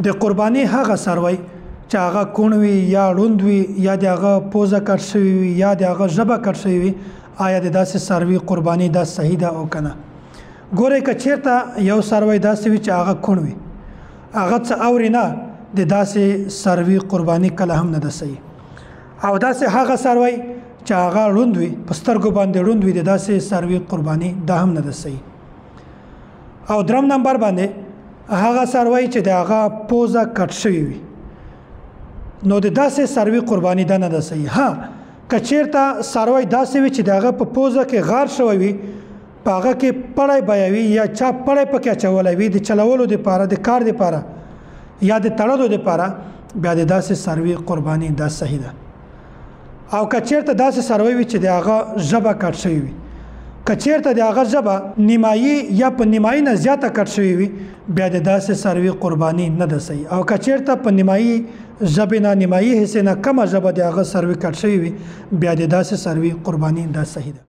د قرباني هغه څاروی چې هغه کون وي یا ړوند وي یا د هغه پوزه کټ شوی وي یا د هغه ژبه کټ شوی وي آیا د داسې څاروي قرباني دا صحیح ده او کنه. ګورئ که چیرته یو څاروی داسې وي چې هغه کون وي هغه څه اوري نه د داسې څاروي قرباني کله هم نه ده صحیح. او داسې هغه څاروی چې هغه ړوند وي په سترګو باندې ړوند وي د داسې څاروي قرباني دا هم نه ده صحیح. او درم نمبر باندې هغه څاروی چې د هغه پوزه کټ شوی وي نو د داسې څاروي قرباني دا نه ده صحیح. ها که چیرته څاروی داسې وي چې د هغه په پوزه کې غار شوی وي په هغه کې پړی بیوي یا چا پړی پکې اچولی وي د چلولو دپاره د کار دپاره یا د تړلو دپاره بیا د داسې څاروي قرباني دا صحیح ده. او که چیرته داسې څاروی وي چې د هغه ژبه کټ شوی وي که چیرته د هغه ژبه نیمایي یا په نیمایي نه زیاته کټ شوی وي بیا د داسې څاروي قرباني نه ده صحیح. او که چیرته په نیمایي ژبې نه نیمایي حصې نه کمه ژبه د هغه څاروي کټ شوی وي بیا د داسې څاروي قرباني دا صحیح ده.